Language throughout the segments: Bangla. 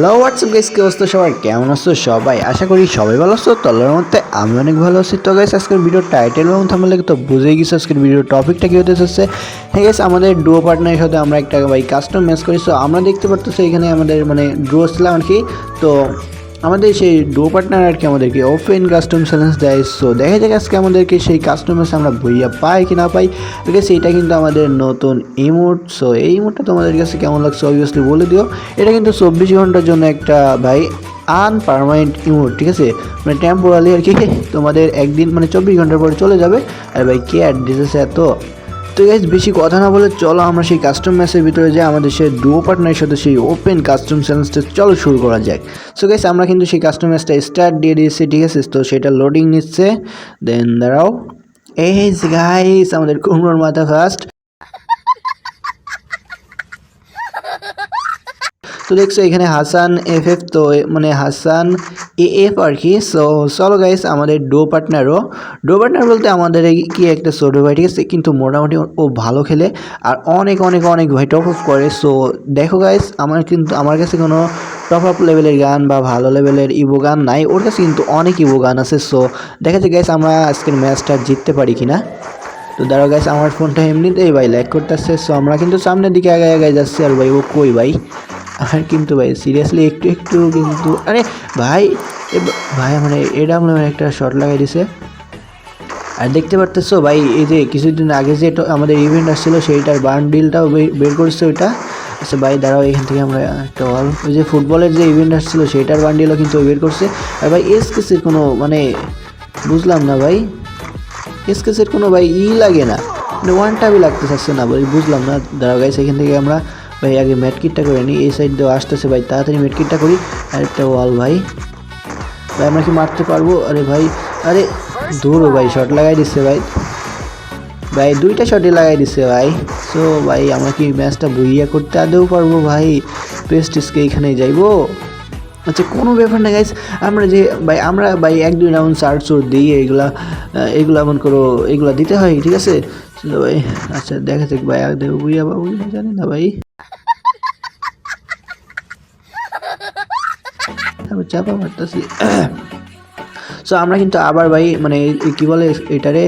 হ্যালো হোয়াটসঅ্যাপ গাইস, কি অবস্থা সবার? কেমন আছো সবাই? আশা করি সবাই ভালো আছো। তলার মধ্যে আমি অনেক ভালো আছি। তো গাইস, আজকের ভিডিও টাইটেল এবং থাম্বনেল তো বুঝেই গেছো আজকের ভিডিও টপিকটা কি হতে যাচ্ছে। হ্যাঁ গাইস, আমাদের ডুও পার্টনারের সাথে আমরা একটা কাস্টম ম্যাচ করি। সো আমরা দেখতে পারতেছি এখানে আমাদের ডুও ছিলাম আর কি। তো আমাদের সেই ডুও পার্টনার আর কি আমাদেরকে ওপেন কাস্টম চ্যালেঞ্জ দেয়। সো দেখা যাক আজকে আমাদেরকে সেই কাস্টম ম্যাচ আমরা বইয়া পাই কি না পাই। ঠিক আছে, এটা কিন্তু আমাদের নতুন ইমোট। সো এই ইমোটটা তোমাদের কাছে কেমন লাগছে অবভিয়াসলি বলে দিও। এটা কিন্তু 24 ঘন্টার জন্য একটা আনপারমানেন্ট ইমোট। ঠিক আছে, টেম্পোরালি আর কি, তোমাদের একদিন 24 ঘন্টার পরে চলে যাবে। আর ভাই কে অ্যাড দিতেছে এত। তো গাইস, বেশি কথা না বলে চলো আমরা সেই কাস্টম ম্যাচের ভিতরে যাই। আমাদের সেই ডুও পার্টনারের সাথে সেই ওপেন কাস্টম চ্যালেঞ্জটা চলো শুরু করা যাক। সো গাইস, আমরা কিন্তু সেই কাস্টম ম্যাচটা স্টার্ট দিয়ে দিয়েছি। ঠিক আছে, তো সেটা লোডিং নিচ্ছে। দেন দাঁড়াও, এই গাইস আমাদের কুমড়োর মাথা ফার্স্ট। তো দেখছো এখানে হাসান এফ তো হাসান এফ আর কি। সো চলো গাইস, আমাদের ডো পার্টনার বলতে আমাদের কি একটা ছোটো ভাই। ঠিক আছে, কিন্তু মোটামুটি ও ভালো খেলে আর অনেক অনেক অনেক ভাই টপ আপ করে। সো দেখো গাইস, আমার কাছে কোনো টপ আপ লেভেলের গান বা ভালো লেভেলের ইভো গান নাই, ওর কাছে কিন্তু অনেক ইভো গান আছে। সো দেখা যায় গাইস আমরা আজকের ম্যাচটা জিততে পারি কিনা। তো দাঁড়াও গাইস, আমার ফোনটা এমনিতেই ভাই ল্যাগ করতেছে। সো আমরা কিন্তু সামনের দিকে আগে যাচ্ছি। আর ভাই ও কই ভাই, আর কিন্তু ভাই সিরিয়াসলি একটু একটু কিন্তু আরে ভাই ভাই এটা একটা শট লাগাই দিছে। আর দেখতে পারতেছো ভাই, এই যে কিছুদিন আগে যে আমাদের ইভেন্ট আসছিল সেইটার বান্ডিলটাও বের করছে ওইটা। আচ্ছা ভাই দাঁড়াও, এখান থেকে আমরা একটা ওই যে ফুটবলের যে ইভেন্ট আসছিল সেইটার বান্ডিলও কিন্তু বের করছে। আর ভাই এসকেসের কোনো বুঝলাম না ভাই, এসকেসের কোনো লাগে না, ওয়ান টাইমই লাগতে চাচ্ছে না ভাই, বুঝলাম না। দাঁড়াও গাইস, এখান থেকে আমরা ভাই আগে ম্যাটকিটটা করে নিই। এই সাইড দিয়ে আসতেছে ভাই, তাড়াতাড়ি ম্যাটকিটটা করি। আর একটা ওয়াল ভাই আমরা কি মারতে পারবো? আরে ভাই, আরে দূরও ভাই শট লাগাই দিচ্ছে ভাই দুইটা শটই লাগাই দিচ্ছে ভাই। সো ভাই আমরা কি ম্যাচটা বইয়া করতে আদেও পারবো ভাই? প্রেস্টিজকে এখানেই যাইবো। আচ্ছা কোনো ব্যাপার না গাইস, আমরা এক দুই রাউন্ড সার্চ দিই, এগুলা এমন করো, এগুলা দিতে হয়। ঠিক আছে ভাই, আচ্ছা দেখা যাক ভাই, আগে বুইয়া বা বুইয়া জানি না ভাই, চাপা মারতেছি। সো আমরা কিন্তু আবার ভাই কি বলে এটারে,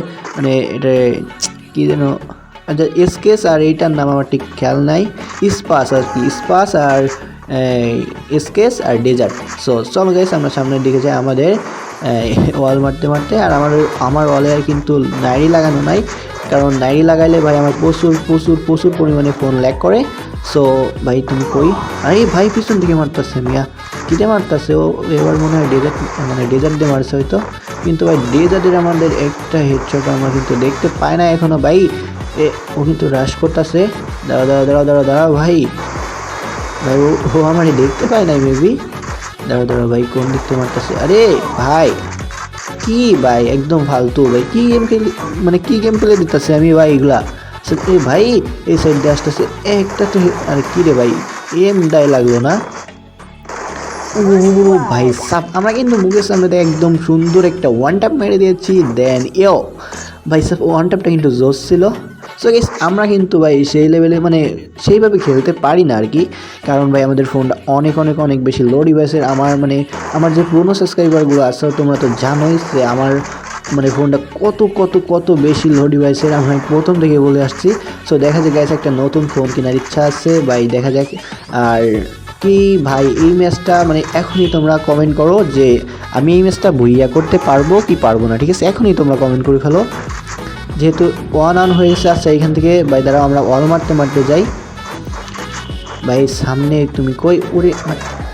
কি যেন, আচ্ছা এসকেস আর এইটার নাম আমার ঠিক খেয়াল নাই। স্পাস আর কি, স্পাস আর এসকেস আর ডেজার্ট। সো চলো গাইস, আমরা সামনের দিকে যাই আমাদের ওয়াল মারতে মারতে। আর আমার ওয়ালে আর কিন্তু নাইরি লাগানো নাই, কারণ নাইরি লাগাইলে ভাই আমার প্রচুর প্রচুর প্রচুর পরিমাণে ফোন ল্যাগ করে। সো ভাই তুমি কই? আরে ভাই পিছন দিকে মারতেছে মিয়া, কিতে মারতেছে ও? এবার মনে হয় ডেজার্ট দিয়ে মারছে হয়তো। কিন্তু ভাই ডেজার্টের আমাদের একটা হেডশট আমরা কিন্তু দেখতে পাই না এখনো ভাই। ও কিন্তু রাশ করতেছে। দাঁড়াও ভাই, ও আমার দেখতে পায় নাই মেবি। দাঁড়াও ভাই, কোন দিকতে মারতেছে? আরে ভাই কি ভাই একদম ফালতু ভাই, কি গেম খেলি কি গেম প্লে দিতেছে আমি ভাই এগুলা। ভাই এই সাইড দিয়ে আসতেছে একটা তো। আর কি রে ভাই, এম দায় লাগলো না। ও ভাই সাপ, আমরা কিন্তু মুখের সামনে একদম সুন্দর একটা ওয়ান ট্যাপ মেরে দিয়েছি। দেন ভাই সাপ, ওয়ান ট্যাপটা কিন্তু জোস ছিল। সো গেস আমরা কিন্তু ভাই সেই লেভেলে সেইভাবে খেলতে পারি না আর কি, কারণ ভাই আমাদের ফোনটা অনেক অনেক অনেক বেশি লো ডিভাইসের। আমার যে পুরোনো সাবস্ক্রাইবারগুলো আছে তোমরা তো জানোই যে আমার ফোনটা কত কত কত বেশি লো ডিভাইসের, আমি প্রথম থেকে বলে আসছি। সো দেখা যাক গাইস, একটা নতুন ফোন কেনার ইচ্ছা আছে ভাই, দেখা যাক। আর কি ভাই এই ম্যাচটা এখনই তোমরা কমেন্ট করো যে আমি এই ম্যাচটা বইয়া করতে পারবো কি পারবো না। ঠিক আছে, এখনই তোমরা কমেন্ট করে ফেলো, যেহেতু 1-1 হয়ে গেছে। আচ্ছা এখান থেকে ভাই দাঁড়াও, আমরা ওয়াল মারতে মারতে যাই ভাই। সামনে তুমি কই? ওরে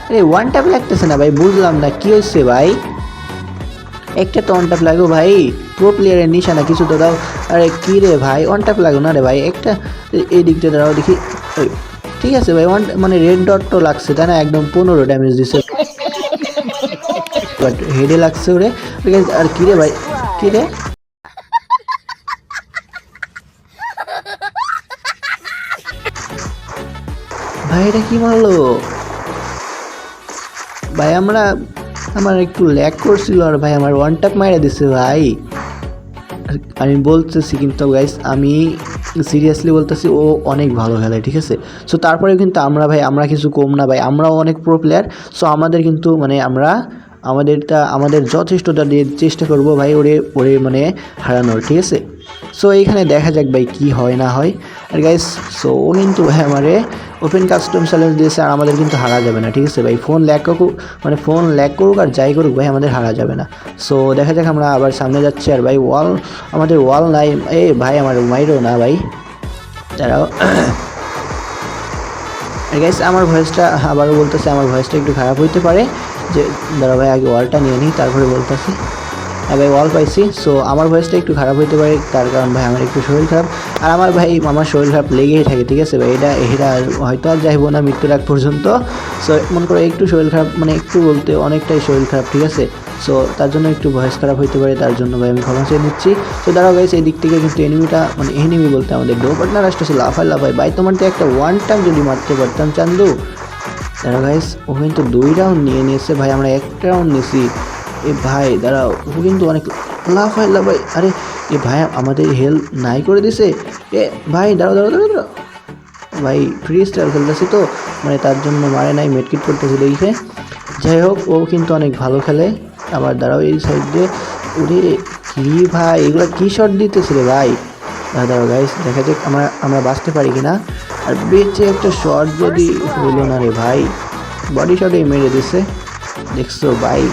আরে ওয়ান ট্যাপ লাগতেছে না ভাই, বুঝলাম না কি হচ্ছে ভাই। একটা তো ওয়ান ট্যাপ লাগো ভাই, প্রো প্লেয়ারের নিশানা কিছু তো দাও। আরে কি রে ভাই, ওয়ান ট্যাপ লাগো না রে ভাই একটা। এই দিকটা দাঁড়াও দেখি। ঠিক আছে ভাই, রেড ডট তো লাগছে তাই না, একদম 15 ড্যামেজ দিছে, বাট হেডে লাগছে ওরে। আর কি রে ভাই, কি রে ভাই, এটা কি মারলো ভাই? আমার একটু ল্যাগ করছিল আর ভাই আমার ওয়ান ট্যাপ মাইরা দিছে ভাই। আমি বলতেছি কিন্তু গাইস, আমি সিরিয়াসলি বলতেছি, ও অনেক ভালো খেলে, ঠিক আছে। সো তারপরে কিন্তু আমরা কিছু কম না ভাই, আমরাও অনেক প্রো প্লেয়ার। সো আমাদের কিন্তু মানে আমাদের যথেষ্টতা দিয়ে চেষ্টা করব ভাই ওরে ওরে মানে হারানোর, ঠিক আছে। সো এইখানে দেখা যাক ভাই কি হয় না হয়। আর গাইস, সো ও কিন্তু ভাই আমারে ওপেন কাস্টম চ্যালেঞ্জ দিয়েছে, আর আমাদের কিন্তু হারা যাবে না, ঠিক আছে ভাই। ফোন ল্যাগ করুক আর যাই করুক ভাই, আমাদের হারা যাবে না। সো দেখা যাক, আমরা আবার সামনে যাচ্ছি। আর ভাই আমাদের ওয়াল নাই, ভাই আমার মাইরো না ভাই, তারাও। গাইস আমার ভয়েসটা আবারও বলতেছে, আমার ভয়েসটা একটু খারাপ হইতে পারে, যে দাঁড়া ভাই আগে ওয়ালটা নিয়ে নিই তারপরে বলতেছি। হ্যাঁ ভাই ওয়াল পাইছি। সো আমার ভয়েসটা একটু খারাপ হইতে পারে, তার কারণ ভাই আমার একটু শরীর খারাপ, আর আমার শরীর খারাপ লেগেই থাকে, ঠিক আছে ভাই। এটা হয়তো আর যাইবো না মৃত্যুর আগ পর্যন্ত। সো মনে করো একটু শরীর খারাপ, মানে একটু বলতে অনেকটাই শরীর খারাপ, ঠিক আছে। সো তার জন্য একটু ভয়েস খারাপ হইতে পারে, তার জন্য ভাই আমি ক্ষমা চেয়ে নিচ্ছি। তো দাঁড়াও গাইস, এই দিক থেকে কিন্তু এনিমি বলতে আমাদের ডো পার্টনার আসতেছে লাফাই ভাই, তোমার তো একটা ওয়ান টাইম যদি মারতে পারতাম চান্দু। দাঁড়াও গাইস, ও কিন্তু 2 রাউন্ড নিয়ে নিয়েছে ভাই, আমরা 1 রাউন্ড নিয়েছি। ভাই দাঁড়াও, ও কিন্তু অনেক লাফাই। আরে ভাই আমাদের হেলথ নাই করে দিছে। ভাই দাঁড়াও ভাই, ফ্রি স্টাইল খেলতেছি তো, মানে তার জন্য মারে নাই, মেডকিট করতেছি দেখে। যাই হোক, ও কিন্তু অনেক ভালো খেলে। আবার দাঁড়াও, এই সাইড দিয়ে ওরে কি ভাই, এগুলো কি শট দিতেছে রে ভাই। দাঁড়াও গাইস, দেখা যাক আমরা বাঁচতে পারি কিনা। আর বেঁচে একটা শট যদি হইলো না রে ভাই, বডি শটে মেরে দিছে, দেখছো ভাই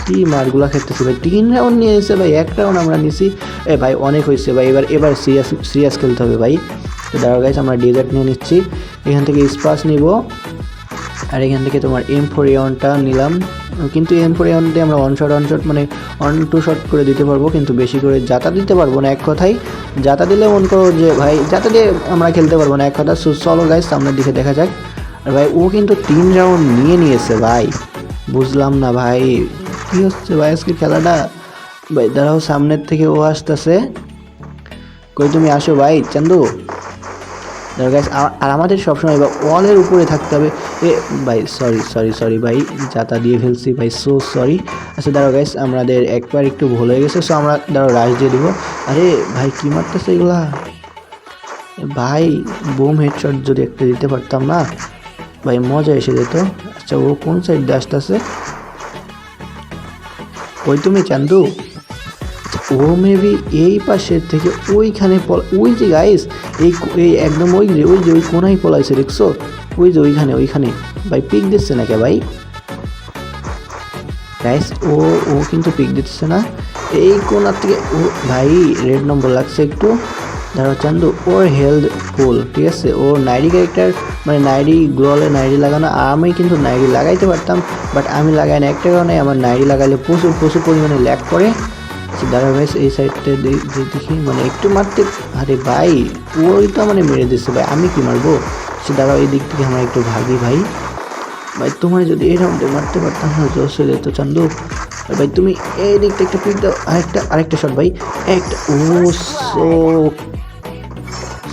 কি মারগুলা খেতেছে ভাই। 3 রাউন্ড নিয়ে এসে ভাই, 1 রাউন্ড আমরা নিছি। ভাই অনেক হয়েছে ভাই, এবার সিরিয়াস খেলতে হবে ভাই। তো দাঁড়াও গাইস, আমরা ডেজার্ট নিয়ে নিচ্ছি, এখান থেকে স্পাস নিব, আর এখান থেকে তোমার M4A1টা নিলাম। কিন্তু M4A1 দিয়ে আমরা ওয়ান শট মানে 1-2 শট করে দিতে পারবো, কিন্তু বেশি করে জাতা দিতে পারবো না, এক কথাই। জাতা দিলে মনে করো যে ভাই, জাতা দিয়ে আমরা খেলতে পারবো না, এক কথা। চলো গাইস, সামনের দিকে দেখা যাক। আর ভাই ও কিন্তু 3 রাউন্ড নিয়েছে ভাই, বুঝলাম না ভাই কি হচ্ছে ভাই আজকে খেলাটা। ভাই দাঁড়াও, সামনের থেকে ও আসতেছে, কই তুমি আসো ভাই চান্দু। আর আমাদের সবসময় ওয়ালের উপরে থাকতে হবে। ভাই সরি ভাই, জাতা দিয়ে ফেলছি ভাই, সো সরি। আচ্ছা দাঁড়াও গাইস, আমাদের একবার একটু ভুল হয়ে গেছে, সো আমরা দাঁড়াও রাশ দিয়ে দিব। আরে ভাই কি মারতেছে এগুলা ভাই, বুম হেডশট যদি একটা দিতে পারতাম না ভাই, মজা এসে যেত। আচ্ছা ও কোন সাইড দিয়ে আসতেছে, ওই তুমি চান্দু, ও মেবি এই পাশের থেকে ওইখানে ওই যে গাইস, এই একদম ওই যে ওই কোনায় পলাইছে, দেখছো ওই যে ওইখানে ভাই, পিক দিচ্ছে না কে ভাই। গাইস ও কিন্তু পিক দিচ্ছে না, এই কোনার থেকে ও ভাই রেড নম্বর লাগছে একটু। ধরো চান্দু, ওর হেলথ ফুল, ঠিক আছে, ওর নাইডি ক্যারেক্টার, মানে নাইডি গ্লোয়ালে নাইডি লাগানো, আমি কিন্তু নাইডি লাগাইতে পারতাম, বাট আমি লাগাই না একটা কারণে, আমার নাইডি লাগাইলে প্রচুর পরিমাণে ল্যাগ করে। দাঁড়া ভাই, এই সাইডটা দেখি, মানে একটু মারতে, আরে ভাই ওই তো মানে মেরে দিচ্ছে ভাই, আমি কি মারবো। সে দাঁড়াও, এই দিক থেকে আমরা একটু ভাগি ভাই। তোমার যদি এই রাউন্ডে মারতে পারতাম না, জোশ হয়ে যেত চান্দু। ভাই তুমি এই দিক থেকে একটা পিক দাও, আরেকটা শট ভাই, একটা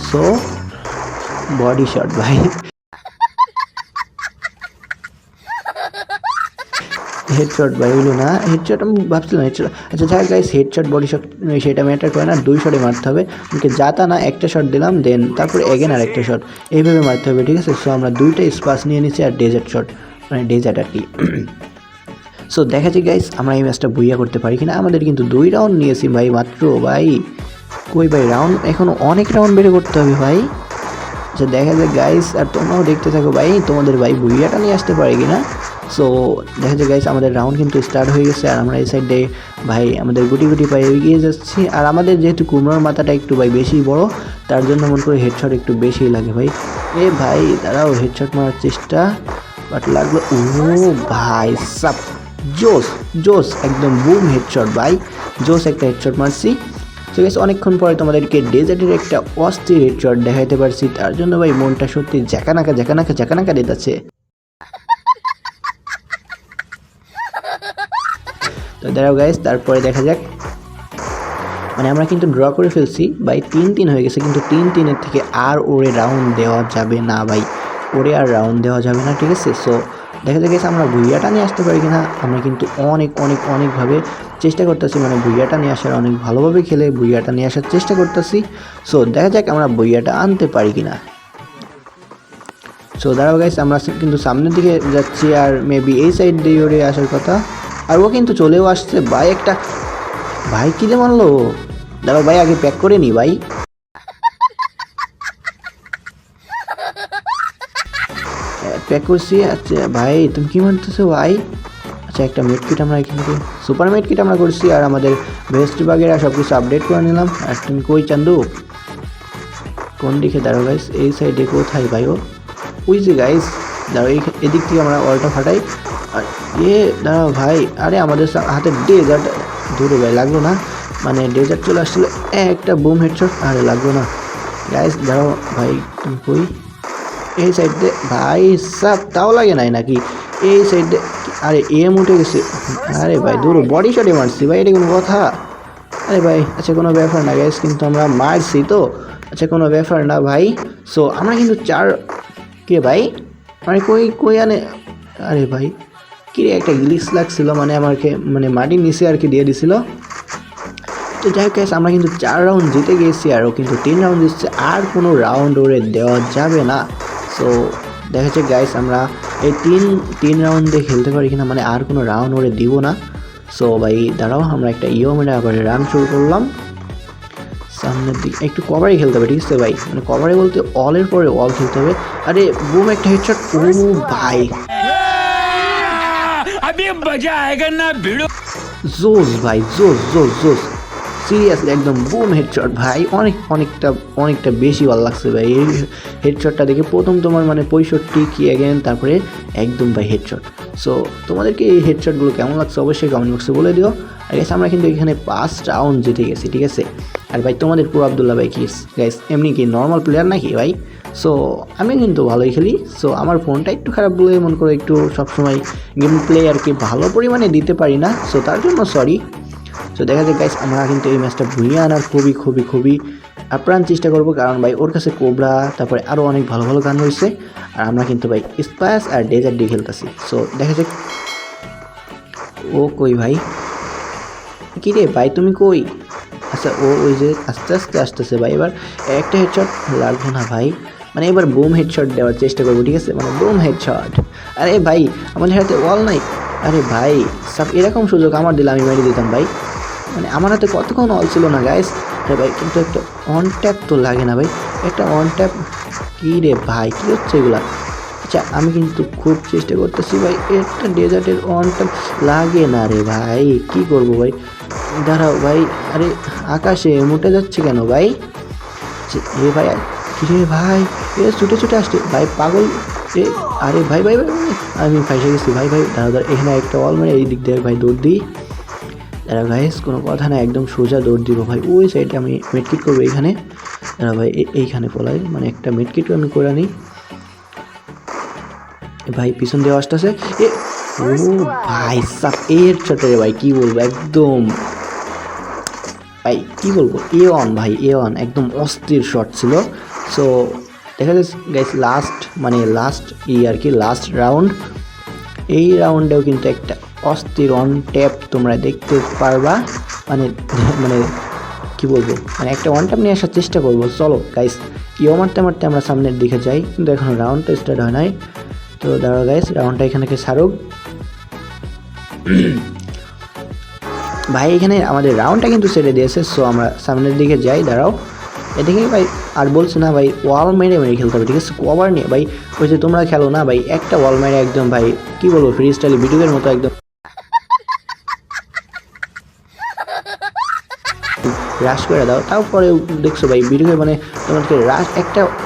সো বডি শট ভাই। হেডশট ভাই, হইলো না হেডশট, আমি ভাবছিলাম হেডশট। আচ্ছা যাই গাইস, হেডশট বডি শট সেটা ম্যাটার করে না, 2 শটে মারতে হবে। ওকে যাতা না, একটা শট দিলাম, দেন তারপরে এগেন আর একটা শট, এইভাবে মারতে হবে, ঠিক আছে। সো আমরা 2টা স্পাস নিয়ে নিচ্ছি, আর ডেজার্ট শট, মানে ডেজার্ট আর কি। সো দেখা যাক গাইস, আমরা এই ম্যাচটা বুইয়া করতে পারি কিনা। আমাদের কিন্তু 2 রাউন্ড নিয়েছি ভাই মাত্র ভাই, কই ভাই রাউন্ড এখনও অনেক রাউন্ড বেড়ে করতে হবে ভাই। আচ্ছা দেখা যাক গাইস, আর তোমরাও দেখতে থাকো ভাই, তোমাদের ভাই বুইয়াটা নিয়ে আসতে পারে কিনা। সো দেখা যায় গাইস, আমাদের রাউন্ড কিন্তু স্টার্ট হয়ে গেছে, আর আমরা এই সাইডে ভাই আমাদের গুটি পায়ে এগিয়ে যাচ্ছি। আর আমাদের যেহেতু কুমড়োর মাথাটা একটু ভাই বেশি বড়, তার জন্য মনে করে হেডশট একটু বেশি লাগে ভাই। ভাই দাঁড়াও, হেডশট মারার চেষ্টা, বাট লাগলো। ও ভাই সাপ, জোস একদম বুম হেডশট ভাই, জোস একটা হেডশট মারছি। তো গাইস, অনেকক্ষণ পরে তোমাদেরকে ডেজার্টের একটা অস্থির হেডশট দেখাইতে পারছি, তার জন্য ভাই মনটা সত্যি জাকানাকা দিতেছে। তো দাঁড়াও গাইস, তারপরে দেখা যাক, মানে আমরা কিন্তু ড্র করে ফেলছি ভাই, 3-3 হয়ে গেছে, কিন্তু 3-3 এর থেকে আর ওরে রাউন্ড দেওয়া যাবে না ভাই, ওরে আর রাউন্ড দেওয়া যাবে না, ঠিক আছে। সো দেখা যায় আমরা ভুইয়াটা নিয়ে আসতে পারি কিনা। আমরা কিন্তু অনেকভাবে চেষ্টা করতেছি, মানে ভুইয়াটা নিয়ে আসার অনেক ভালোভাবে খেলে ভুইয়াটা নিয়ে আসার চেষ্টা করতেছি। সো দেখা যাক আমরা ভুইয়াটা আনতে পারি কিনা। সো দাঁড়াও গাইস, আমরা কিন্তু সামনের দিকে যাচ্ছি আর মেবি এই সাইড দিয়ে ওরে আসার কথা। আর ও কিন্তু চলেও আসছে ভাই। একটা ভাই কিনে মারলো। দাঁড়াও ভাই, আগে প্যাক করে নি ভাই। প্যাক করছি। আচ্ছা ভাই তুমি কি মারতেছো ভাই? আচ্ছা একটা মেড কিট আমরা এখান থেকে সুপার মেড কিট আমরা করছি আর আমাদের ভেস্ট বাগেরা সব কিছু আপডেট করে নিলাম। আর তুমি কই চান্দু? কোন দিকে? দাঁড়াও গাইস, এই সাইডে কোথায় ভাই? ও ওই যে গাইস, দাঁড়াও এদিক থেকে আমরা অলটা ফাটাই। আর দাঁড়াও ভাই, আরে আমাদের হাতে ডেজার্ট ধরে ভাই, লাগলো না, মানে ডেজার্ট চলে আসছিল। একটা বুম হেডশট, আরে লাগলো না গাইস। দাঁড়াও ভাই তুমি কই? এই সাইড দিয়ে ভাই সব, তাও লাগে নাই নাকি এই সাইড দিয়ে? আরে এম উঠে গেছে। আরে ভাই দূর বডি শটে মারছি ভাই, এটা কোনো কথা? আরে ভাই আচ্ছা কোনো ব্যাপার না গাইস, কিন্তু আমরা মারছি তো, আচ্ছা কোনো ব্যাপার না ভাই। সো আমরা কিন্তু 4 কে ভাই, মানে কই কই আনে। আরে ভাই কি রে, একটা গ্লিচ লাগছিল, মানে আমাকে মানে মাটির নিচে আর কি দিয়ে দিছিল। তো যাই হোক গাইস, আমরা কিন্তু 4 রাউন্ড জিতে গেছি আর ও কিন্তু 3 রাউন্ড দিচ্ছে, আর কোনো রাউন্ড ওরে দেওয়া যাবে না। সো দেখা যাচ্ছে গাইস, আমরা এই তিন রাউন্ডে খেলতে পারি কিনা, মানে আর কোনো রাউন্ড ওরে দিব না। সো ভাই দাঁড়াও, আমরা একটা মেরে আবার রান শুরু করলাম। সামনের দিকে একটু কভারে খেলতে হবে, ঠিক আছে ভাই, মানে কভারে বলতে অলের পরে অল খেলতে হবে। আরে বুম একটা হেডশট। ও ভাই জোস ভাই, জোস সিরিয়াসলি একদম বুম হেডশট ভাই। অনেকটা বেশি ভালো লাগছে ভাই এই হেডশটটা দেখে। প্রথম তোমার মানে 65 কি অ্যাগেন, তারপরে একদম ভাই হেডশট। সো তোমাদেরকে এই হেডশটগুলো কেমন লাগছে অবশ্যই কমেন্ট বক্সে বলে দিও। আর গাইস আমরা কিন্তু এখানে 5 রাউন্ড জিতে গেছি, ঠিক আছে। আর ভাই তোমাদের পুরো আবদুল্লাহ ভাই কি গাইস এমনি কি নর্মাল প্লেয়ার নাকি ভাই? সো আমি কিন্তু ভালোই খেলি। সো আমার ফোনটা একটু খারাপ বলে মনে করে একটু সবসময় গেম প্লে আর কি ভালো পরিমাণে দিতে পারি না, সো তার জন্য সরি। সো দেখা যায় গাইস, আমরা কিন্তু এই ম্যাচটা ভুইয়ে আনার খুবই আপ্রাণ চেষ্টা করবো, কারণ ভাই ওর কাছে কোবরা তারপরে আরও অনেক ভালো গান রয়েছে। আর আমরা কিন্তু ভাই স্পাইস আর ডেজার্ট দিয়ে খেলতেছি। সো দেখা যাক ও কই ভাই, কী রে ভাই তুমি কই? আচ্ছা ও ওই যে আস্তে আসতেছে ভাই। এবার একটা হেডশট লাগবো না ভাই, মানে এবার বুম হেডশট দেওয়ার চেষ্টা করবো, ঠিক আছে, মানে বুম হেডশট। আরে ভাই আমাদের হাতে ওয়াল নাই। আরে ভাই সব এরকম সুযোগ আমার দিলে আমি মেরে দিতাম ভাই, মানে আমার হাতে কতক্ষণ অল ছিল না গাইস। আরে ভাই কিন্তু একটা অন ট্যাপ তো লাগে না ভাই, একটা অন ট্যাপ। কী রে ভাই কী হচ্ছে এগুলা? আচ্ছা আমি কিন্তু খুব চেষ্টা করতেছি ভাই, একটা ডেজার্টের অন ট্যাপ লাগে না রে ভাই, কি করবো ভাই? দাঁড়াও ভাই, আরে আকাশে মুটে যাচ্ছে কেন ভাই? এ ভাই কিরে ভাই, এ ছুটে আসছে ভাই পাগল। এ আরে ভাই আমি ফাইসে গেছি ভাই। দাঁড়া এখানে একটা অল মেরে এই দিক দিয়ে ভাই দৌড় দিই। দাঁড়া গাইস কোনো কথা না, একদম সোজা দৌড় দিব ভাই। ওই সাইডে আমি মেডকিট করবো এইখানে। দাঁড়া ভাই এইখানে পলাই, মানে একটা মেডকিটও আমি করে নিই ভাই। পিছন দিয়ে আসতেছে এ, ও ভাই সাপ এর ছোটে ভাই, কি বলবো একদম ভাই, কি বলবো A1 ভাই, A1 একদম অস্থির শট ছিল। সো দেখা যাচ্ছে গাইস লাস্ট আর কি লাস্ট রাউন্ড। এই রাউন্ডেও কিন্তু একটা অস্থির অন ট্যাপ তোমরা দেখতে পারবা, মানে কি বলবো, মানে একটা ওয়ান ট্যাপ নিয়ে আসার চেষ্টা করবো। চলো গাইস ইও মারতে আমরা সামনের দিকে যাই, কিন্তু এখন রাউন্ডটা স্টার্ট হয় নাই। তো দাঁড়াও গাইস রাউন্ডটা এখানে ছাড়ুক ভাই। এখানে আমাদের রাউন্ডটা কিন্তু ছেড়ে দিয়েছে। সো আমরা সামনের দিকে যাই। দাঁড়াও এদিকে ভাই, আর বলছি না ভাই ওয়াল মেরে খেলতে হবে, ঠিক আছে, কভার নিয়ে ভাই। ওই যে তোমরা খেলো না ভাই, একটা ওয়াল মেরে একদম ভাই কি বলবো ফ্রি স্টাইল ভিডিওর মতো একদম রাশ করে দাও। তারপরে দেখছো ভাই ভিডিও মানে তোমাদেরকে রাশ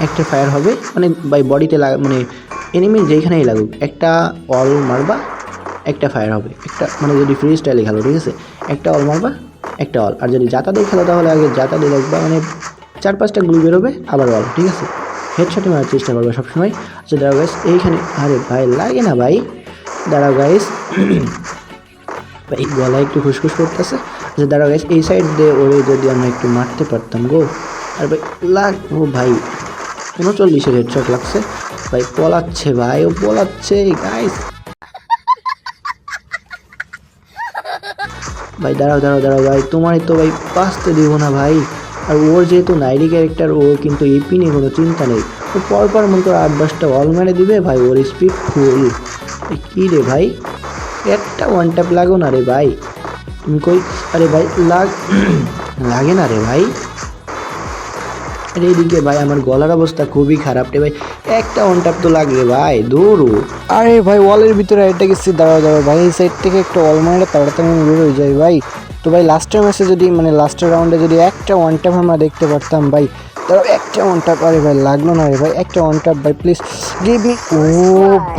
একটা ফায়ার হবে, মানে ভাই বডিতে মানে এনিমি যেখানেই লাগুক একটা অল মারবা, একটা ফায়ার হবে, একটা মানে যদি ফ্রি স্টাইলে খেলো, ঠিক আছে, একটা অল মারবা একটা অল। আর যদি জাতা দিয়ে খেলো তাহলে আগে জাতা দিয়ে লাগবা, মানে 4-5টা গুলি বেরোবে আবার অল, ঠিক আছে। হেডশটে মারার চেষ্টা করবে সবসময়। আচ্ছা দাঁড়াও গাইস এইখানে, আরে ভাই লাগে না ভাই। দাঁড়াও গাইস ভাই গলায় একটু খুসখুস করতেছে। আচ্ছা দাঁড়াও গাইস এই সাইড দিয়ে ওরে যদি আমরা একটু মারতে পারতাম গো। আর ভাই ও ভাই 39-এর হেডশট লাগছে ভাই, পলাচ্ছে ভাই, ও পলাচ্ছে গাইস। ভাই দাঁড়াও দাঁড়াও দাঁড়াও ভাই, তোমারই তো ভাই বাঁচতে দিব না ভাই। আর ওর যেহেতু নাইরি ক্যারেক্টার, ও কিন্তু এপি নিয়ে কোনো চিন্তা নেই, ও পরপর মনে করো 8-10টা অল মেরে দিবে ভাই, ওর স্পিড ফুল। কী রে ভাই, একটা ওয়ান ট্যাপ লাগো না রে ভাই, তুমি কই? আরে ভাই লাগে না রে ভাই। আরে এদিকে ভাই আমার গলার অবস্থা খুবই খারাপ রে ভাই, একটা ওয়ান ট্যাপ তো লাগবে ভাই, দৌড়ো। আরে ভাই ওয়ালের ভিতরে এটা গেছি, দাঁড়াও দাঁড়াও ভাই, এই সাইড থেকে একটা ওয়াল মারলে তাড়াতাড়ি আমি বের হয়ে যাই ভাই। তো ভাই লাস্টের ম্যাচে যদি মানে লাস্টের রাউন্ডে যদি একটা ওয়ান ট্যাপ আমরা দেখতে পারতাম ভাই, দাঁড়াও একটা ওয়ান ট্যাপ। আরে ভাই লাগলো না রে ভাই, একটা ওয়ান ট্যাপ ভাই প্লিজ গিভ মি। ও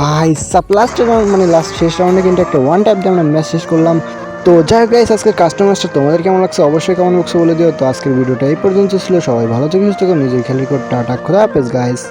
ভাই সাপ লাস্টের রাউন্ড মানে লাস্ট শেষ রাউন্ডে কিন্তু একটা ওয়ান ট্যাপ দিয়ে আমরা ম্যাচ শেষ করলাম। তো যাই হোক গাইস, আজকের কাস্টমারটা তোমাদের কেমন লাগছে অবশ্যই কমেন্ট বক্সে বলে দিও। তো আজকের ভিডিওটা এই পর্যন্ত ছিল, সবাই ভালো থেকে সুস্থ থাকো, নিজের খেয়াল রেখো, টাটা, খোদা হাফেজ গাইস।